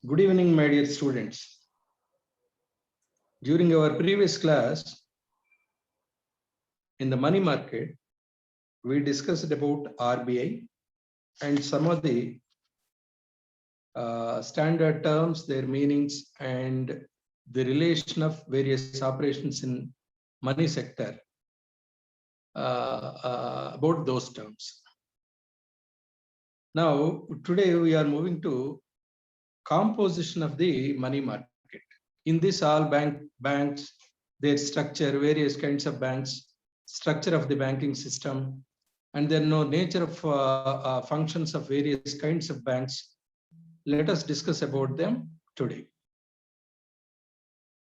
Good evening, my dear students. During our previous class, in the money market, we discussed about RBI and some of the standard terms, their meanings, and the relation of various operations in money sector about those terms. Now, today we are moving to composition of the money market. In this, all banks, their structure, various kinds of banks, structure of the banking system, and then nature of functions of various kinds of banks. Let us discuss about them today.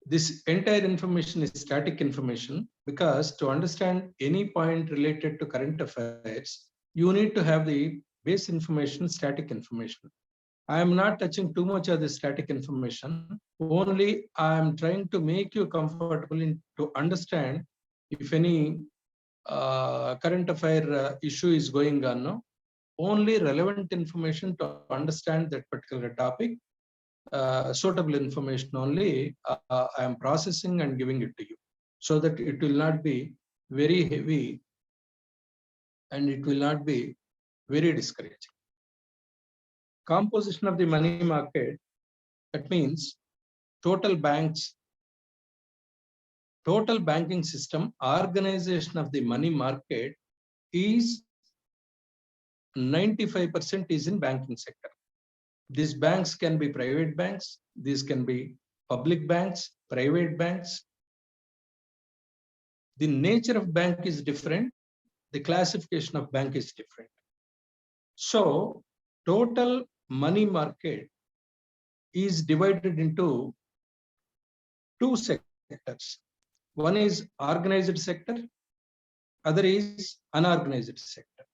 This entire information is static information because to understand any point related to current affairs, you need to have the base information, static information. I am not touching too much of the static information. Only I am trying to make you comfortable to understand if any current affair issue is going on. No? Only relevant information to understand that particular topic, suitable information only I am processing and giving it to you, so that it will not be very heavy and it will not be very discouraging. Composition of the money market, that means total banks, total banking system, organization of the money market is 95% is in banking sector. These banks can be private banks, these can be public banks, private banks. The nature of bank is different, the classification of bank is different. So total money market is divided into two sectors. One is organized sector, other is unorganized sector.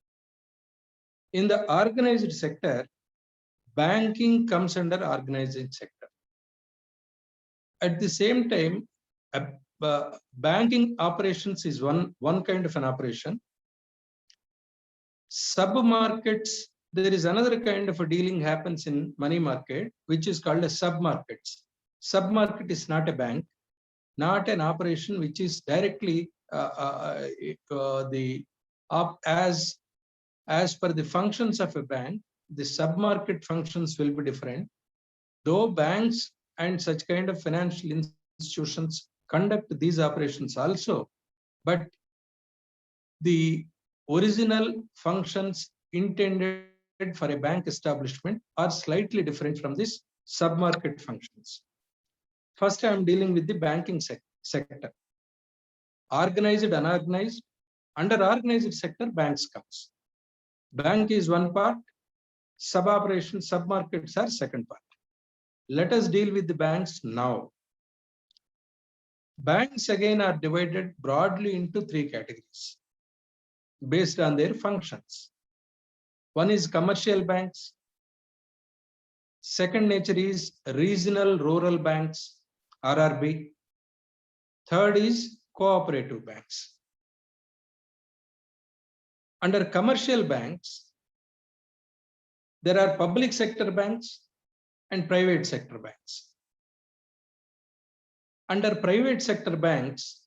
In the organized sector, banking comes under organized sector. At the same time, banking operations is one kind of an operation. Sub-markets, there is another kind of a dealing happens in money market, which is called as sub-markets. Sub-market is not a bank, not an operation which is directly as per the functions of a bank. The sub-market functions will be different. Though banks and such kind of financial institutions conduct these operations also, but the original functions intended for a bank establishment are slightly different from this sub-market functions. First, I am dealing with the banking sector. Organized, unorganized. Under organized sector, banks comes. Bank is one part, sub-operations, sub-markets are second part. Let us deal with the banks now. Banks again are divided broadly into three categories based on their functions. One is commercial banks. Second nature is regional rural banks, RRB. Third is cooperative banks. Under commercial banks, there are public sector banks and private sector banks. Under private sector banks,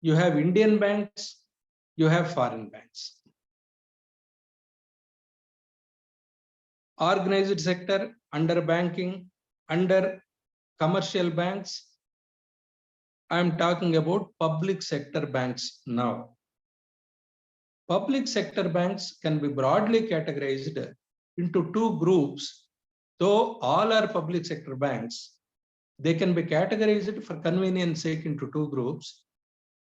you have Indian banks, you have foreign banks. Organized sector, under banking, under commercial banks, I am talking about public sector banks now. Public sector banks can be broadly categorized into two groups. Though all are public sector banks, they can be categorized for convenience sake into two groups.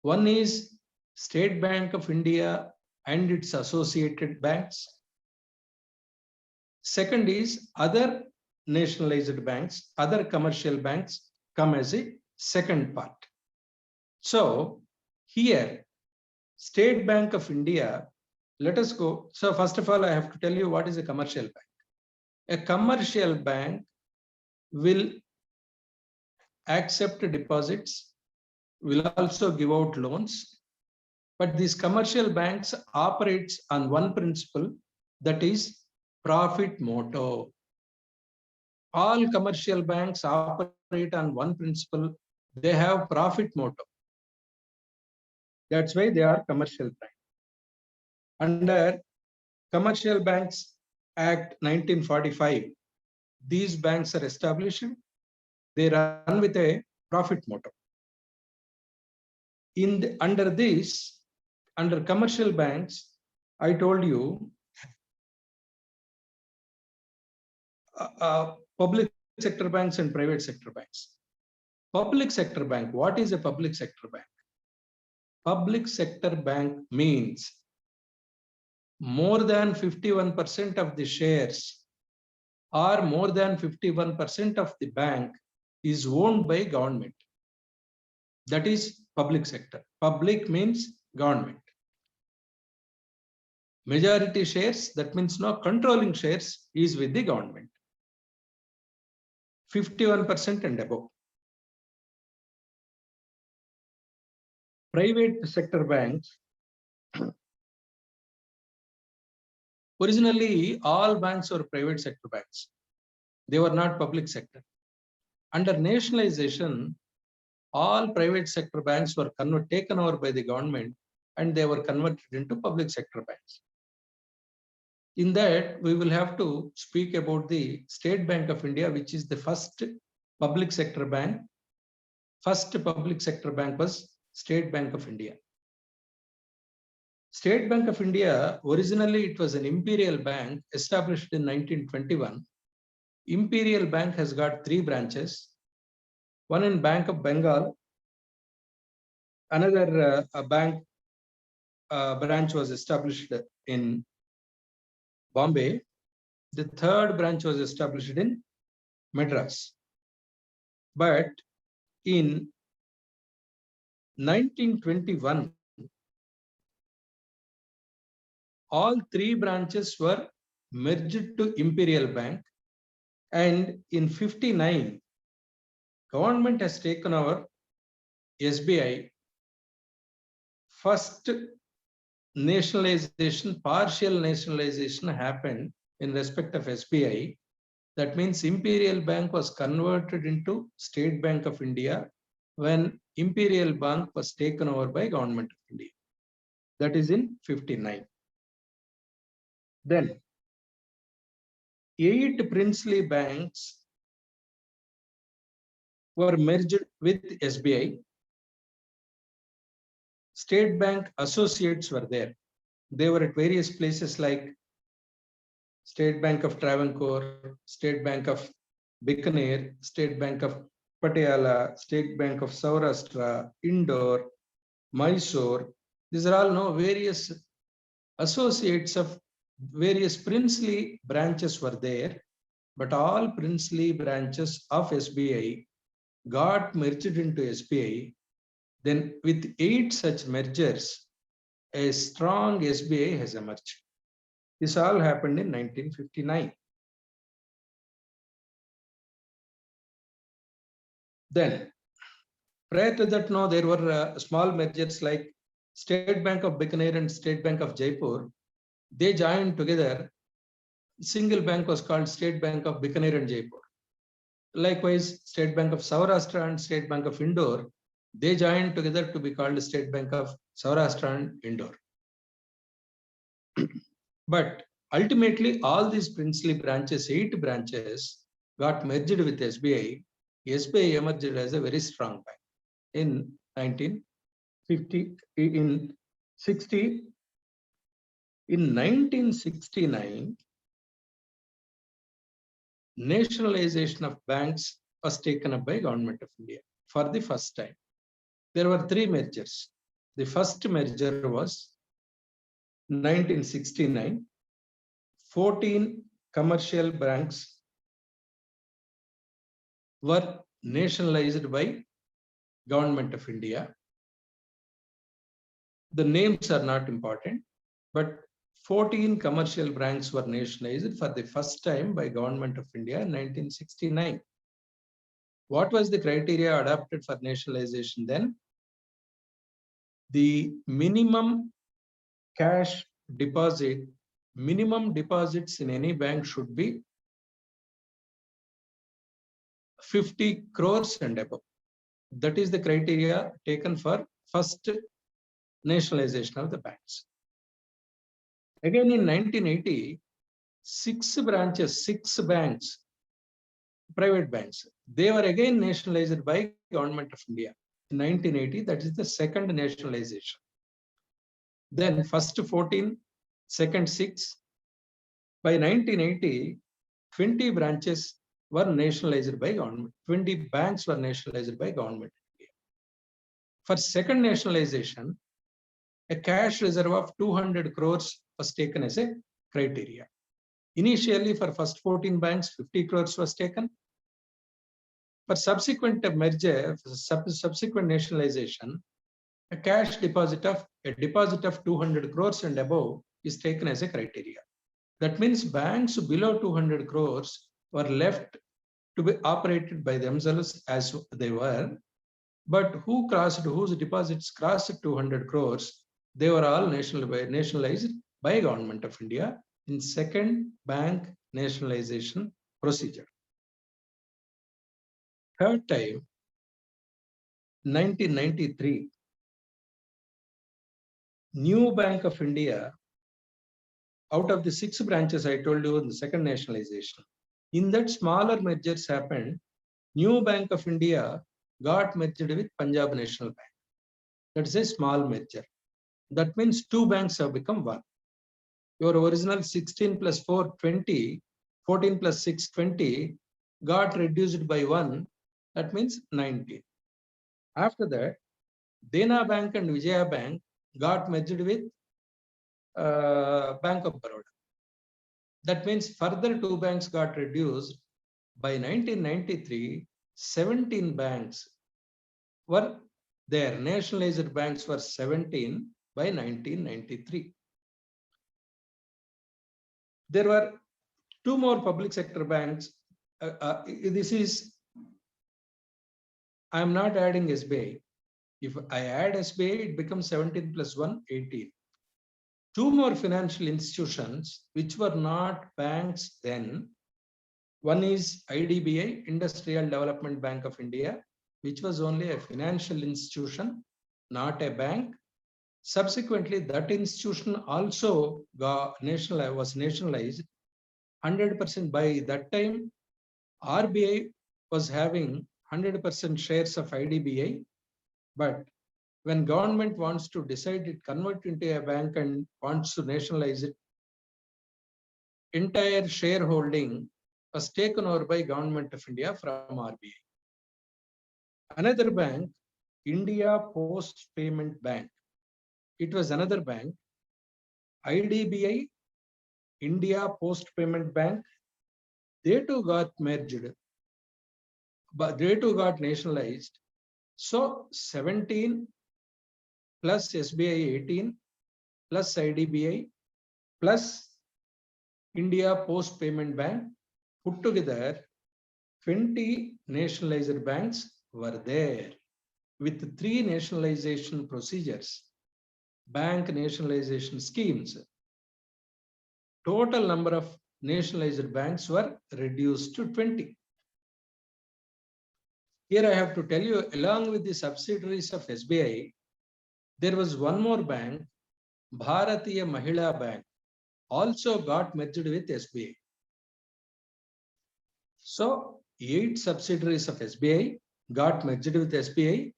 One is State Bank of India and its associated banks. Second is other nationalized banks, other commercial banks come as a second part. So here, State Bank of India, let us go. So first of all, I have to tell you what is a commercial bank. A commercial bank will accept deposits, will also give out loans, but these commercial banks operates on one principle, that is profit motive. All commercial banks operate on one principle. They have profit motive. That's why they are commercial banks. Under Commercial Banks Act 1945, these banks are established. They run with a profit motive. Under commercial banks, I told you, public sector banks and private sector banks. Public sector bank, what is a public sector bank? Public sector bank means more than 51% of the shares or more than 51% of the bank is owned by government. That is public sector. Public means government. Majority shares, that means no controlling shares, is with the government. 51% and above. Private sector banks, originally all banks were private sector banks. They were not public sector. Under nationalization, all private sector banks were taken over by the government and they were converted into public sector banks. In that, we will have to speak about the State Bank of India, which is the first public sector bank. First public sector bank was State Bank of India. State Bank of India, originally it was an imperial bank established in 1921. Imperial Bank has got 3 branches. One in Bank of Bengal, another bank branch was established in Bombay. The third branch was established in Madras. But in 1921, all 3 branches were merged to Imperial Bank, and in 59, government has taken over SBI. First nationalization, partial nationalization happened in respect of SBI. That means Imperial Bank was converted into State Bank of India when Imperial Bank was taken over by Government of India. That is in 59. Then 8 princely banks were merged with SBI. State Bank associates were there. They were at various places like State Bank of Travancore, State Bank of Bikaner, State Bank of Patiala, State Bank of Saurashtra, Indore, Mysore. These are all various associates of various princely branches were there, but all princely branches of SBI got merged into SBI. Then with 8 such mergers, a strong SBI has emerged. This all happened in 1959. Then, prior to that, there were small mergers like State Bank of Bikaner and State Bank of Jaipur. They joined together. Single bank was called State Bank of Bikaner and Jaipur. Likewise, State Bank of Saurashtra and State Bank of Indore, they joined together to be called State Bank of Saurashtra and Indore. But ultimately, all these princely branches, 8 branches, got merged with SBI. SBI emerged as a very strong bank in 1950, in 60. In 1969, nationalization of banks was taken up by Government of India for the first time. There were 3 mergers. The first merger was 1969. 14 commercial banks were nationalized by Government of India. The names are not important, but 14 commercial banks were nationalized for the first time by Government of India in 1969. What was the criteria adopted for nationalization then? The minimum cash deposit, minimum deposits in any bank should be 50 crores and above. That is the criteria taken for first nationalization of the banks. Again in 1980, 6 branches, 6 banks, private banks, they were again nationalized by Government of India. In 1980, that is the second nationalization. Then first 14, second 6. By 1980, 20 branches were nationalized by government. 20 banks were nationalized by Government of India. For second nationalization, a cash reserve of 200 crores was taken as a criteria. Initially, for first 14 banks, 50 crores was taken. For subsequent merger, subsequent nationalization, a deposit of 200 crores and above is taken as a criteria. That means banks below 200 crores were left to be operated by themselves as they were, but whose deposits crossed 200 crores, they were all nationalized by Government of India in second bank nationalization procedure. Third time, 1993, New Bank of India, out of the 6 branches I told you in the second nationalization, in that smaller mergers happened, New Bank of India got merged with Punjab National Bank. That's a small merger. That means 2 banks have become 1. Your original 16 plus 4, 20, 14 plus 6, 20 got reduced by 1. That means 19. After that, Dena Bank and Vijaya Bank got merged with Bank of Baroda. That means further 2 banks got reduced. By 1993, 17 banks were there. Nationalized banks were 17 by 1993. There were 2 more public sector banks. I am not adding SBI. If I add SBI, it becomes 17 plus 1, 18. 2 more financial institutions which were not banks then. One is IDBI, Industrial Development Bank of India, which was only a financial institution, not a bank. Subsequently, that institution also was nationalized 100%. By that time, RBI was having 100% shares of IDBI, but when government wants to decide it, convert into a bank and wants to nationalize it, entire shareholding was taken over by Government of India from RBI. Another bank, India Post Payment Bank. It was another bank, IDBI, India Post Payment Bank. They too got merged, but they too got nationalized. So 17 plus SBI 18 plus IDBI plus India Post Payment Bank, put together 20 nationalized banks were there with 3 nationalization procedures, bank nationalization schemes. Total number of nationalized banks were reduced to 20. Here I have to tell you, along with the subsidiaries of SBI, there was one more bank, Bharatiya Mahila Bank, also got merged with SBI. So 8 subsidiaries of SBI got merged with SBI.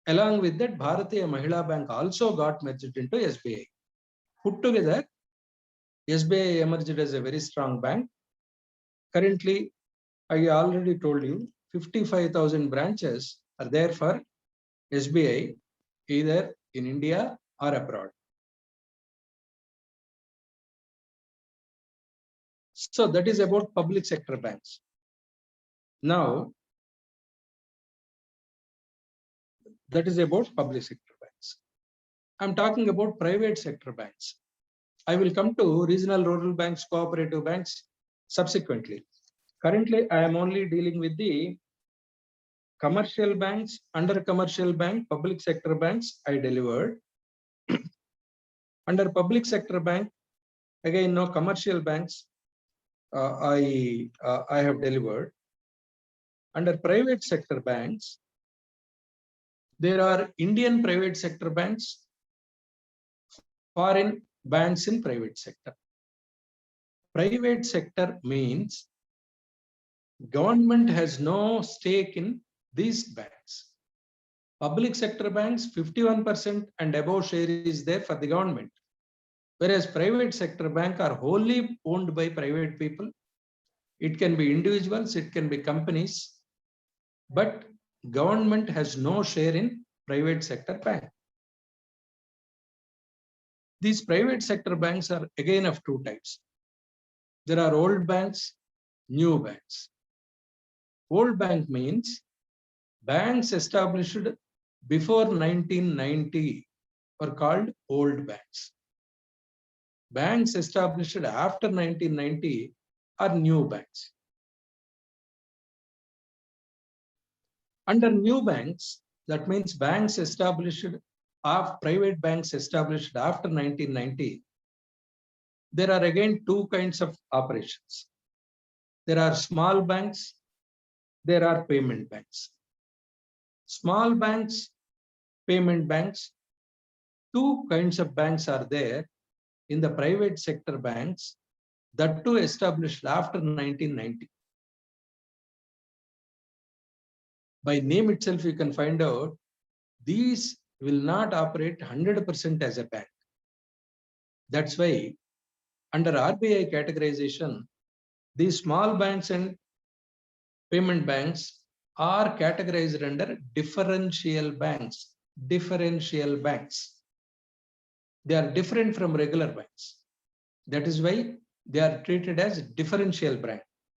Along with that, Bharatiya Mahila Bank also got merged into SBI. Put together, SBI emerged as a very strong bank. Currently, I already told you, 55,000 branches are there for SBI, either in India or abroad. So that is about public sector banks. Now, that is about public sector banks. I'm talking about private sector banks. I will come to regional rural banks, cooperative banks subsequently. Currently, I am only dealing with the commercial banks. Under commercial bank, public sector banks, I delivered. Under public sector bank, again, no commercial banks, I have delivered. Under private sector banks, there are Indian private sector banks, foreign banks in private sector. Private sector means government has no stake in these banks. Public sector banks, 51% and above share is there for the government. Whereas private sector bank are wholly owned by private people. It can be individuals, it can be companies, but government has no share in private sector bank. These private sector banks are again of two types. There are old banks, new banks. Old bank means banks established before 1990 are called old banks. Banks established after 1990 are new banks. Under new banks, that means banks established of private banks established after 1990, there are again two kinds of operations. There are small banks, there are payment banks. Small banks, payment banks, two kinds of banks are there in the private sector banks, that too established after 1990. By name itself, you can find out these will not operate 100% as a bank. That's why under RBI categorization, these small banks and payment banks are categorized under differential banks. Differential banks. They are different from regular banks. That is why they are treated as differential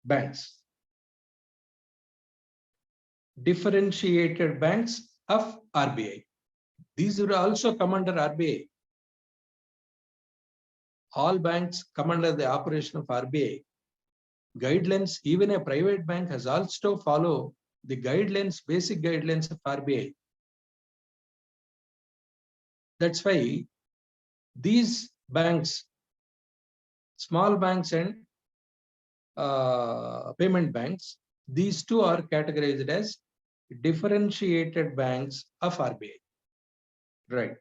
banks. Differentiated banks of RBI. These will also come under RBI. All banks come under the operation of RBI. Guidelines, even a private bank has also follow the guidelines, basic guidelines of RBI. That's why these banks, small banks and payment banks, these two are categorized as differentiated banks of RBI. Right.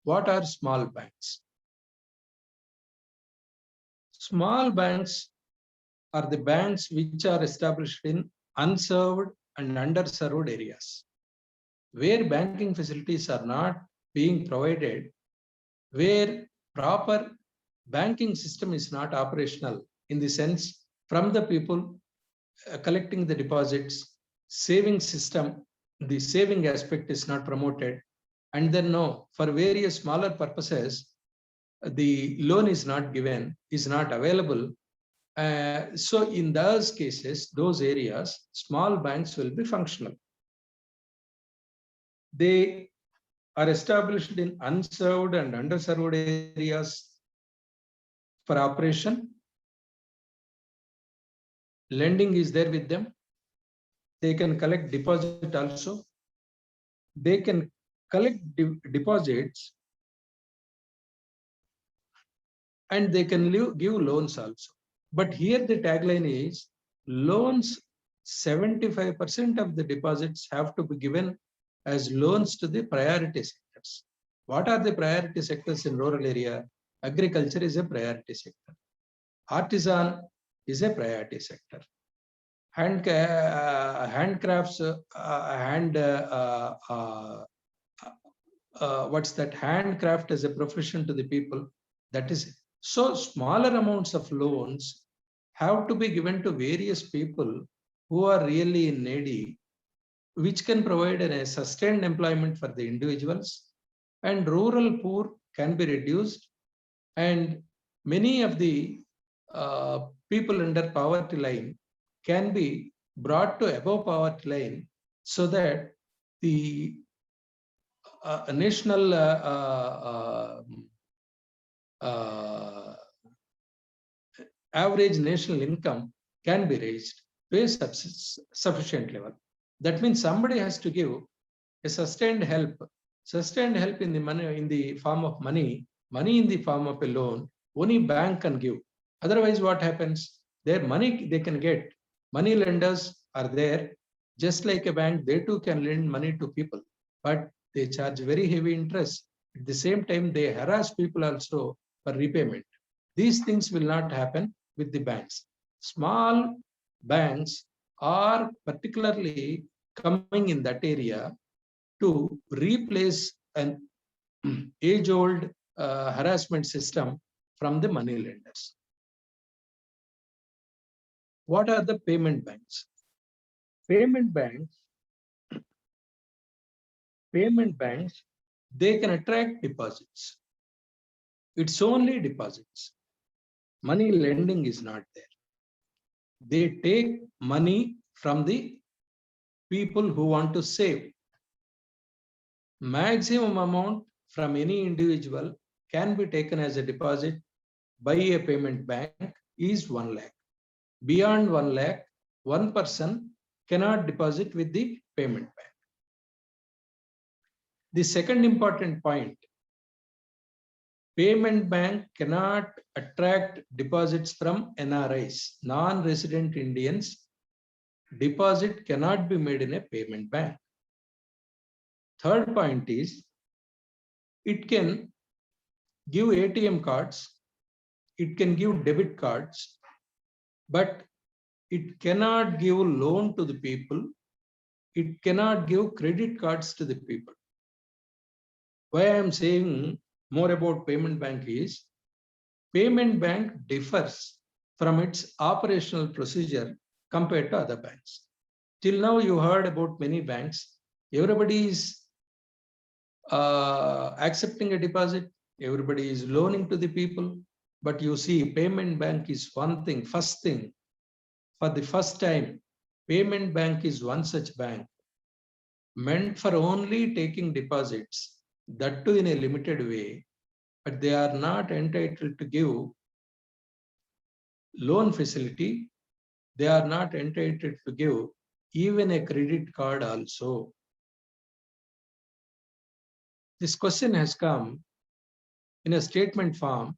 What are small banks? Small banks are the banks which are established in unserved and underserved areas, where banking facilities are not being provided, where proper banking system is not operational, in the sense from the people collecting the deposits, saving system, the saving aspect is not promoted, and then no, for various smaller purposes, the loan is not given, is not available. So in those cases, those areas, small banks will be functional. They are established in unserved and underserved areas for operation. Lending is there with them. They can collect deposit also. They can collect deposits and they can give loans also. But here the tagline is loans, 75% of the deposits have to be given as loans to the priority sectors. What are the priority sectors in rural area? Agriculture is a priority sector. Artisan is a priority sector. Handcrafts, what's that? Handcraft as a profession to the people. That is, so smaller amounts of loans have to be given to various people who are really needy, which can provide a sustained employment for the individuals, and rural poor can be reduced, and many of the people under poverty line can be brought to above poverty line, so that the national average national income can be raised to a sufficient level. That means somebody has to give a sustained help in the money, in the form of money in the form of a loan. Only bank can give. Otherwise, what happens? Their money they can get. Money lenders are there. Just like a bank, they too can lend money to people, but they charge very heavy interest. At the same time, they harass people also for repayment. These things will not happen with the banks. Small banks are particularly coming in that area to replace an age-old harassment system from the money lenders. What are the payment banks? Payment banks, they can attract deposits. It's only deposits. Money lending is not there. They take money from the people who want to save. Maximum amount from any individual can be taken as a deposit by a payment bank is 1 lakh. Beyond 1 lakh, one person cannot deposit with the payment bank. The second important point, payment bank cannot attract deposits from NRIs, non-resident Indians. Deposit cannot be made in a payment bank. Third point is, it can give ATM cards, it can give debit cards, but it cannot give loan to the people. It cannot give credit cards to the people. Why I am saying more about payment bank is, payment bank differs from its operational procedure compared to other banks. Till now, you heard about many banks. Everybody is accepting a deposit. Everybody is loaning to the people. But you see, payment bank is one thing, first thing. For the first time, payment bank is one such bank meant for only taking deposits, that too in a limited way, but they are not entitled to give loan facility. They are not entitled to give even a credit card also. This question has come in a statement form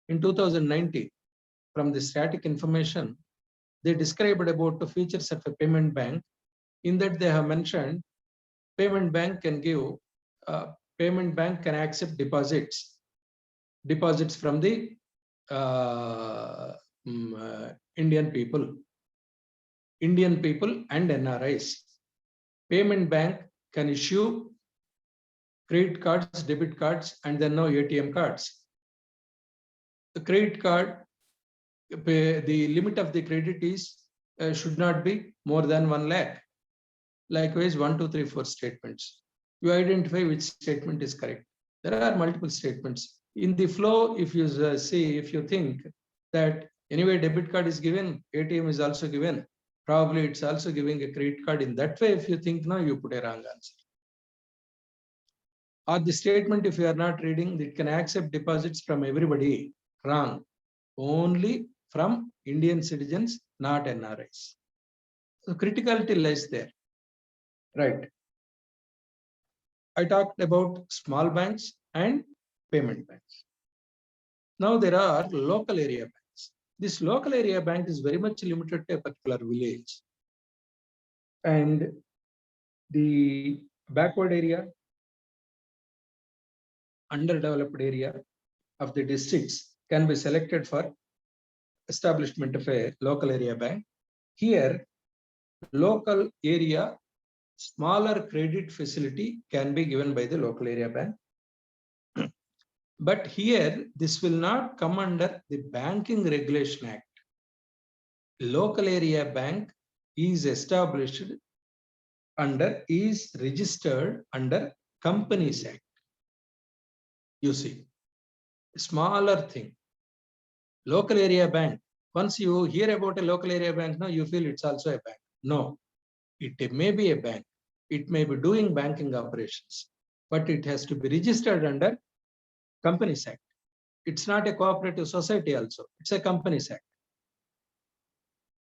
in 2019 from the static information. They described about the features of a payment bank. In that, they have mentioned payment bank can give, payment bank can accept deposits from the Indian people and NRIs. Payment bank can issue credit cards, debit cards, and then now ATM cards. The credit card, the limit of the credit is should not be more than 1 lakh. Likewise, 1, 2, 3, 4 statements. You identify which statement is correct. There are multiple statements. In the flow, if you see, if you think that anyway debit card is given, ATM is also given, probably it's also giving a credit card. In that way, if you think now, you put a wrong answer. Or the statement, if you are not reading, it can accept deposits from everybody. Wrong. Only from Indian citizens, not NRIs. So criticality lies there. Right. I talked about small banks and payment banks. Now there are local area banks. This local area bank is very much limited to a particular village. And the backward area, underdeveloped area of the districts can be selected for establishment of a local area bank. Here, local area, smaller credit facility can be given by the local area bank. But here, this will not come under the Banking Regulation Act. Local area bank is established under, is registered under Companies Act. You see, smaller thing. Local area bank. Once you hear about a local area bank, now you feel it's also a bank. No, it may be a bank. It may be doing banking operations, but it has to be registered under Companies Act. It's not a cooperative society also. It's a Companies Act.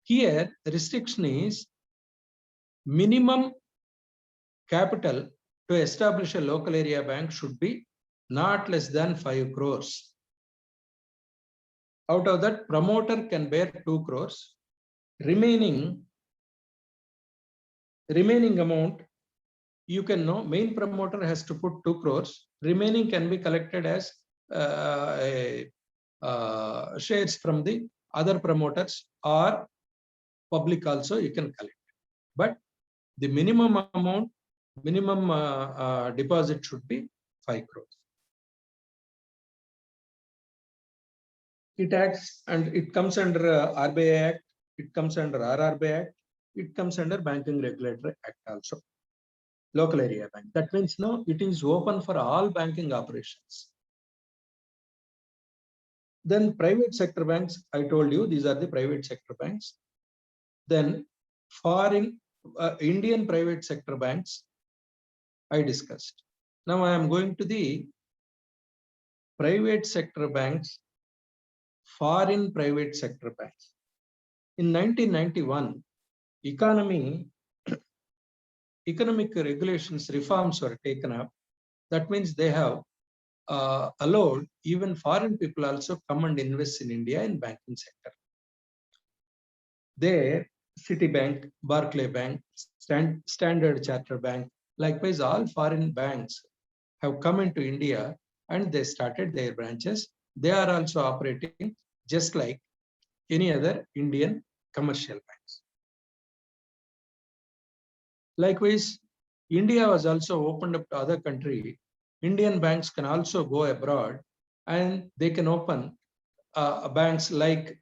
Here, the restriction is minimum capital to establish a local area bank should be not less than 5 crores. Out of that, promoter can bear 2 crores. Remaining remaining amount, you can know main promoter has to put 2 crores. Remaining can be collected as shares from the other promoters or public also you can collect. But the minimum amount, minimum deposit should be 5 crores. It acts and it comes under RBI Act, it comes under RRB Act, it comes under Banking Regulatory Act also. Local area bank. That means no, it is open for all banking operations. Then private sector banks, I told you, these are the private sector banks. Then foreign Indian private sector banks, I discussed. Now I am going to the private sector banks, foreign private sector banks. In 1991, economic regulations reforms were taken up. That means they have allowed even foreign people also come and invest in India in banking sector. There, Citibank, Barclay Bank, Standard Chartered Bank, likewise all foreign banks have come into India and they started their branches. They are also operating just like any other Indian commercial banks. Likewise, India was also opened up to other country. Indian banks can also go abroad and they can open banks like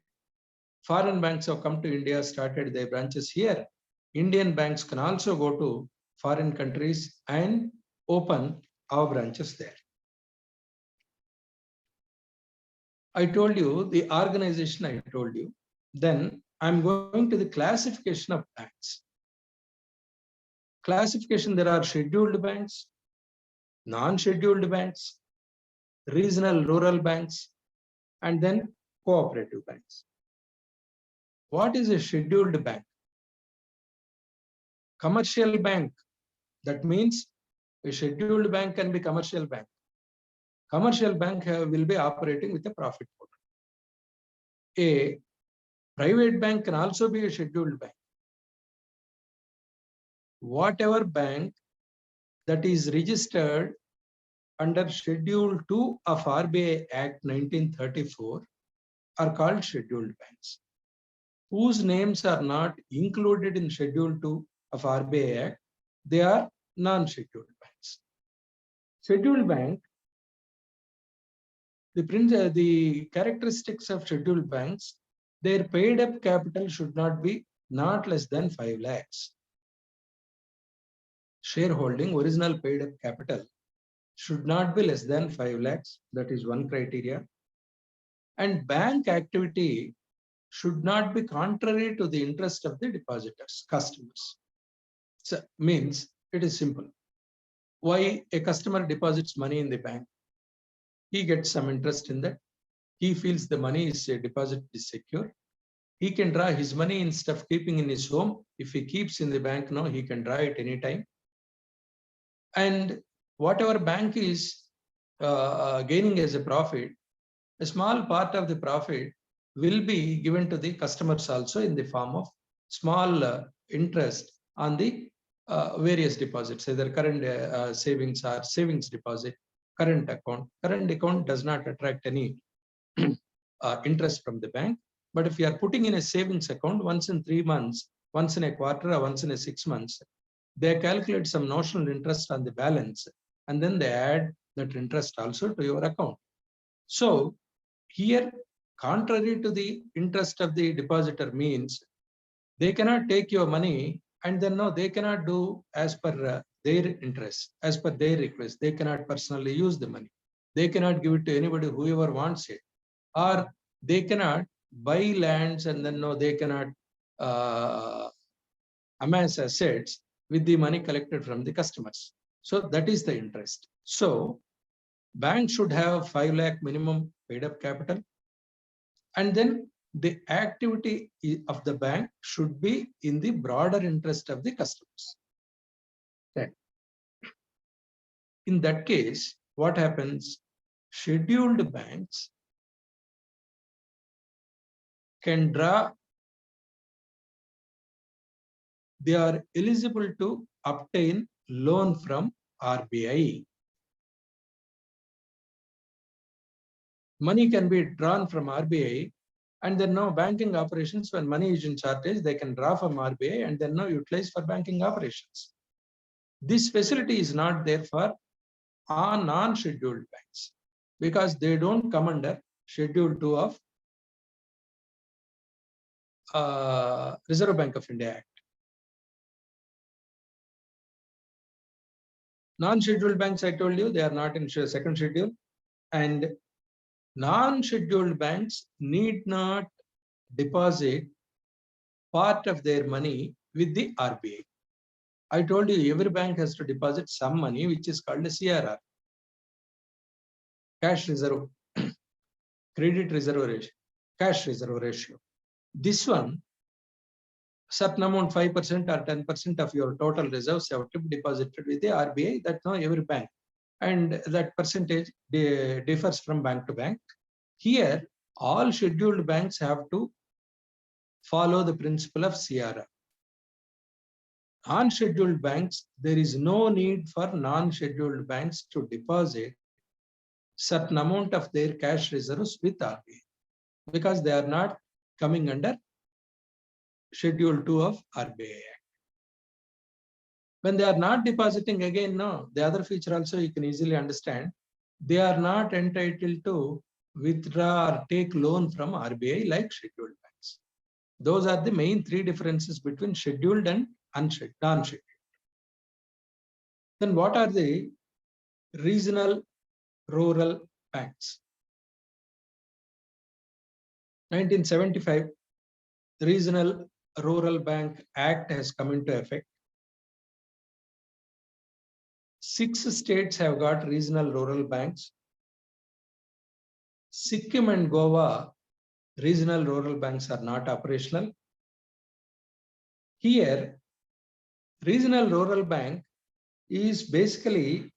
foreign banks have come to India, started their branches here. Indian banks can also go to foreign countries and open our branches there. I told you the organization, I told you. Then I'm going to the classification of banks. Classification, there are scheduled banks, non-scheduled banks, regional rural banks, and then cooperative banks. What is a scheduled bank? Commercial bank. That means a scheduled bank can be commercial bank. Commercial bank will be operating with a profit motive. A private bank can also be a scheduled bank. Whatever bank that is registered under Schedule 2 of RBI Act 1934 are called scheduled banks. Whose names are not included in Schedule 2 of RBI Act, they are non-scheduled banks. Scheduled bank, the characteristics of scheduled banks, their paid up capital should not be not less than 5 lakhs. Shareholding, original paid up capital should not be less than 5 lakhs. That is one criteria. And bank activity should not be contrary to the interest of the depositors, customers. So means it is simple. Why a customer deposits money in the bank? He gets some interest in that. He feels the money is a deposit is secure. He can draw his money instead of keeping in his home. If he keeps in the bank now, he can draw it anytime. And whatever bank is gaining as a profit, a small part of the profit will be given to the customers also in the form of small interest on the various deposits, either current savings or savings deposit, current account. Current account does not attract any interest from the bank. But if you are putting in a savings account once in 3 months, once in a quarter, or once in a 6 months, they calculate some notional interest on the balance, and then they add that interest also to your account. So here, contrary to the interest of the depositor means they cannot take your money and then no, they cannot do as per their interest, as per their request. They cannot personally use the money. They cannot give it to anybody, whoever wants it. Or they cannot buy lands and then no, they cannot amass assets with the money collected from the customers. So that is the interest. So bank should have 5 lakh minimum paid up capital. And then the activity of the bank should be in the broader interest of the customers. Okay. In that case, what happens? Scheduled banks can draw they are eligible to obtain loan from RBI. Money can be drawn from RBI, and then now banking operations, when money is in shortage, they can draw from RBI and then now utilize for banking operations. This facility is not there for non-scheduled banks because they don't come under Schedule 2 of Reserve Bank of India Act. Non-scheduled banks, I told you, they are not in second schedule, and non-scheduled banks need not deposit part of their money with the RBI. I told you every bank has to deposit some money, which is called a CRR, cash reserve, credit reserve ratio, cash reserve ratio. This one, certain amount, 5% or 10% of your total reserves have to be deposited with the RBI. That's now every bank, and that percentage differs from bank to bank. Here, all scheduled banks have to follow the principle of CRR. Non-scheduled banks, there is no need for non-scheduled banks to deposit certain amount of their cash reserves with RBI because they are not coming under Schedule 2 of RBI Act. When they are not depositing, again, no, the other feature also you can easily understand, they are not entitled to withdraw or take loan from RBI like scheduled banks. Those are the main three differences between scheduled and non-scheduled. Then what are the regional rural banks? 1975, Regional Rural Bank Act has come into effect. 6 states have got regional rural banks. Sikkim and Goa, regional rural banks are not operational. Here, regional rural bank is basically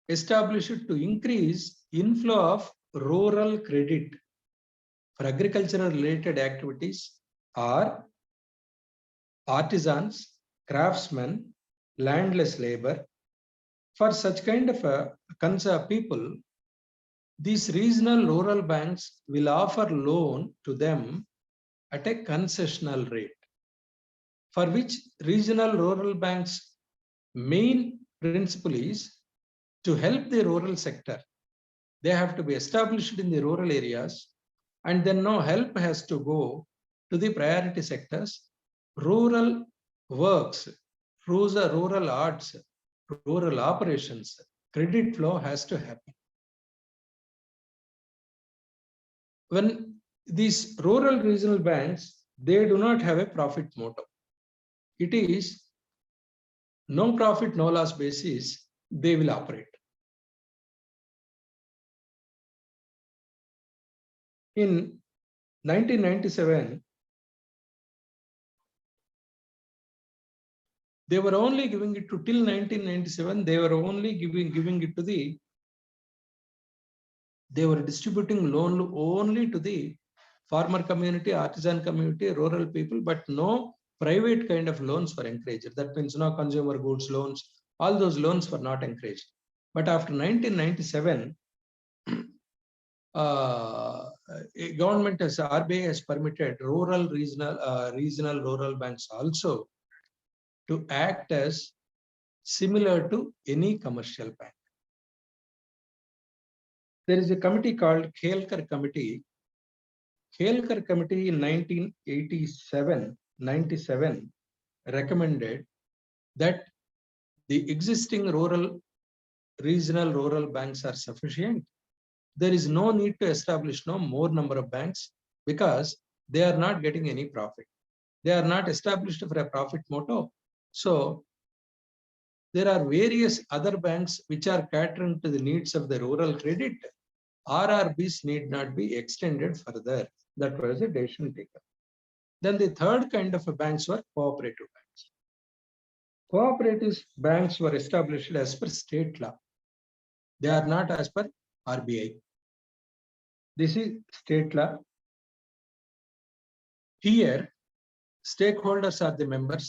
established to increase inflow of rural credit for agricultural related activities or artisans, craftsmen, landless labor. For such kind of a people, these regional rural banks will offer loan to them at a concessional rate, for which regional rural banks' main principle is to help the rural sector. They have to be established in the rural areas, and then no help has to go to the priority sectors. Rural works, rural arts, rural operations, credit flow has to happen. When these rural regional banks, they do not have a profit motto. It is no profit, no loss basis, they will operate. In 1997, they were only giving it to, till 1997, they were only giving it to the, they were distributing loan only to the farmer community, artisan community, rural people, but no private kind of loans were encouraged. That means no consumer goods loans, all those loans were not encouraged. But after 1997, government as RBI has permitted regional rural banks also to act as similar to any commercial bank. There is a committee called Khelkar Committee. Khelkar Committee in 1987-97 recommended that the existing regional rural banks are sufficient. There is no need to establish no more number of banks because they are not getting any profit. They are not established for a profit motto. So there are various other banks which are catering to the needs of the rural credit. RRBs need not be extended further. That was a decision taken. Then the third kind of banks were cooperative banks. Cooperative banks were established as per state law. They are not as per RBI. This is state law. Here, Stakeholders are the members.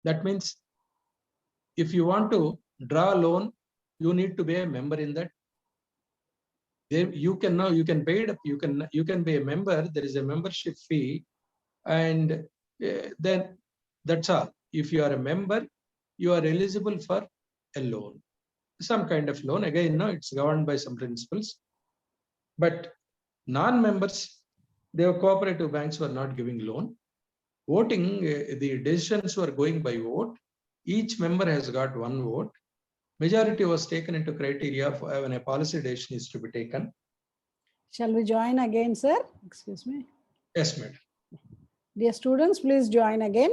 That means if you want to draw a loan, you need to be a member in that. You can pay it up, you can be a member. There is a membership fee, and then that's all. If you are a member, you are eligible for a loan, some kind of loan. Again, no, it's governed by some principles. But non-members, their cooperative banks were not giving loan. Voting, the decisions were going by vote. Each member has got one vote. Majority was taken into criteria for when a policy decision is to be taken. Shall we join again, sir? Excuse me. Yes, madam. Dear students, please join again.